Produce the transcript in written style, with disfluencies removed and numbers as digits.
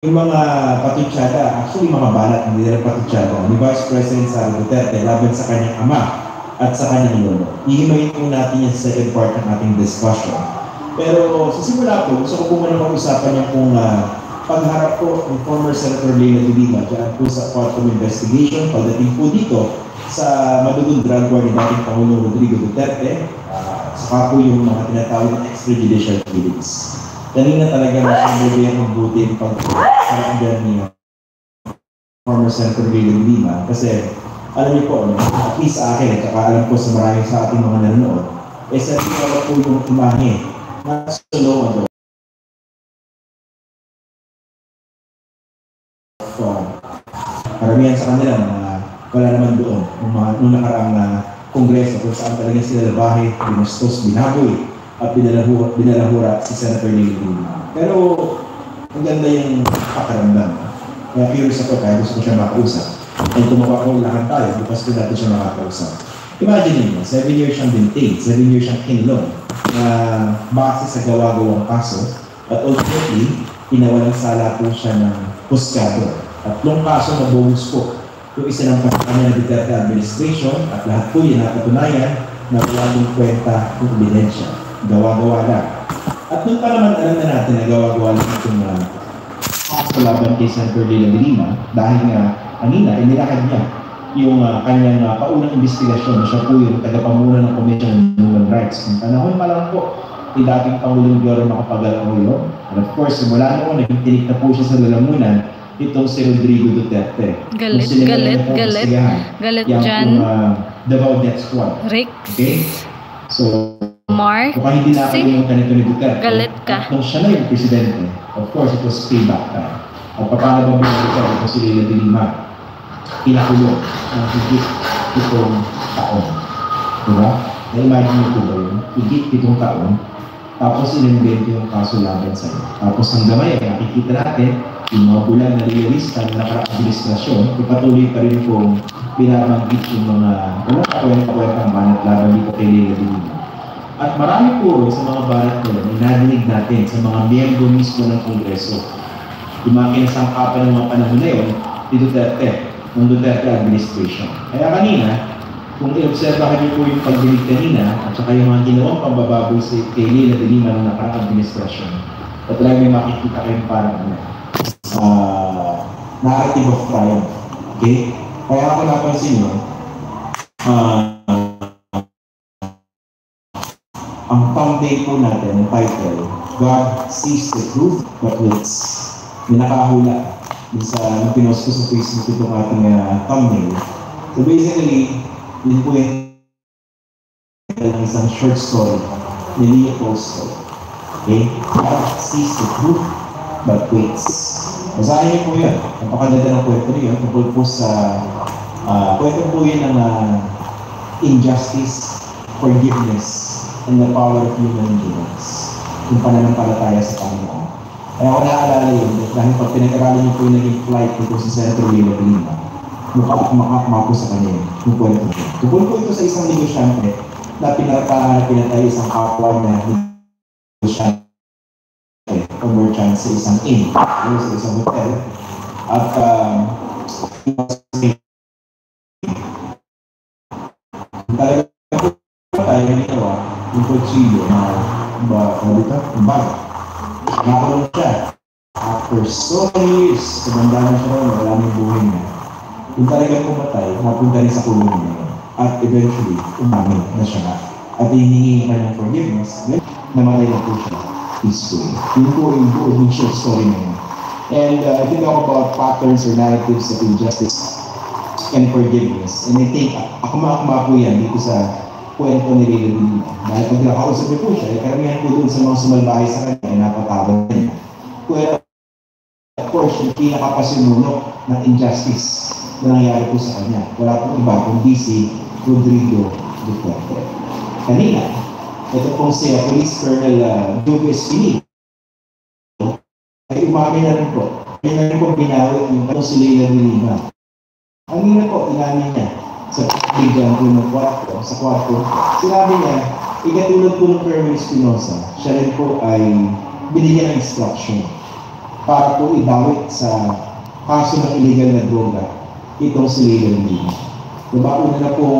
yung mga patutsada, actually mga balat, hindi nila patutsada, ni Vice President Sara Duterte laban sa kanyang ama at sa kanyang lolo. Ihimayin po natin yung second part ng ating discussion. Pero sa simula po, gusto ko po muna mag-usapan yung pong pagharap po ng former Senator Leila de Lima dyan po sa quantum investigation pagdating po dito sa madugong drug war ni dating Pangulong Rodrigo Duterte, saka po yung mga tinatawag na extrajudicial killings. Kanina talaga masyadong ang mabuti yung pag-saranggan ni former Senator Leila de Lima kasi alam niyo po, at least sa akin at saka alam ko sa maraming sa ating mga nanonood, sa tingala po yung imahe na sulungan karamihan sa kanila na wala naman doon nung nakaraang kongreso kung saan talaga sila labahe, binastos, binaboy at binalahura si Senator Leila de Lima. Pero ang ganda yung pakaramdam. Kaya curious ako kaya gusto ko siya makausap. Ay tumawa ko lahat tayo, bukas ko natin siya makakausap. Imagine niyo, 7 years siyang detained, 7 years siyang kinlong na base sa gawa-gawang kaso at ultimately, pinawalang sala po siya ng husgado. Tatlong kaso na bonus po. Yung isa ng kanya ng Duterte administration at lahat po yun napatunayan na wala ng kwenta ng ebidensya. Gawa-gawa lang. At doon pa naman alam na natin na gawa-gawa lang itong laban kay Senator Leila de Lima dahil nga kanina, inilakad niya yung kanyang paunang investigasyon na siya po yung tagapamuna ng Commission on Human Rights. Kung panahon pa lang po, yung dating Pangulong Gloria Macapagal-Arroyo. And of course, simula noon, nagtinig na po siya sa lalamunan itong si Rodrigo Duterte. Galit dyan. Davao Death Squad. Rick. Okay? So, Mark. kung hindi nakalimutan nito ni Duterte, galit ka. Nung siya na yung presidente, of course, it was payback time. At paano ba binigyan ito si Leila de Lima? Pinakulong ng higit 7 taon. Diba? Na-imagine niyo po ba yun? Higit 7 taon. Tapos in-invent yung kaso laban sa'yo. Tapos ang gamay, nakikita natin, yung mga bulan na realista na nakaka-administrasyon, ipatuloy pa rin kung pinabanggit yung mga walang kakwenta-kwentang banat laban dito kay Leila de Lima. At marami po sa mga banat nila, nadinig natin sa mga miyembro mismo ng Kongreso. Yung mga kinasangkapan ng mga panahon na yun, ni Duterte, ng Duterte administration. Kaya kanina, kung i-observahan niyo po yung pagdinig kanina, at saka yung mga ginawang pambababoy si kay Leila de Lima ng nakaraang administration, at talaga may makikita kayong parang narrative of triumph. Okay? Kaya ako napansin nyo, ang thumbnail po natin, ang title, God sees the truth but waits. May nakahula sa pinost ko sa Facebook itong ating thumbnail. So basically, yun po yung isang short story ni Leo Tolstoy. Okay? God sees the truth but waits. Masahin niyo po yun. Napakaganda ng kwento niyo. Tungkol po sa kwento po yun ng injustice, forgiveness, and the power of human beings. Yung pananampalataya sa Panginoon. Kaya ako naaalala yun, dahil pag pinag-aralan niyo po yung naging flight ko si Senator Leila de Lima, mukha po sa kanya yung kwento ko. Tungkol po ito sa isang negosyante na pinatay isang kapwa na negosyante o merchant sa isang inn o sa isang hotel. At talaga po tayo ginawa yung kutsilyo na bag. Nakulong siya. After so many years, kumanda na siya rin, wala nang buhay niya. Kung talagang pumatay, napunta rin sa kulong niya. At eventually, umamin na siya na. At hiningi ka ng forgiveness, then namatay na po siya peacefully. Yun po yung short story na yun. And I think about patterns or narratives of injustice and forgiveness. And I think, akma po yan dito sa kwento ni Leila de Lima. Dahil pag nakausap niyo po siya, karamihan po doon sa mga sumalbahay sa kanya, ay napatawag niya. Pero, of course, yung pinakapasimuno ng injustice na nangyari po sa kanya. Wala pong iba kundi si Rodrigo Duterte. Kanina, ito pong si Police Colonel Joe Espinito ay umamin na rin po. Kaya na rin po binawi yung kanong si Leila de Lima. Ang hina po, inamin niya sa bigyan po ng kwarto, sa kwarto, sinabi niya, ikatulad po ng Colonel Espinosa, siya rin po ay binigyan ng instruction para po idawit sa kaso ng illegal na droga itong si Leila Medina. Diba, una na po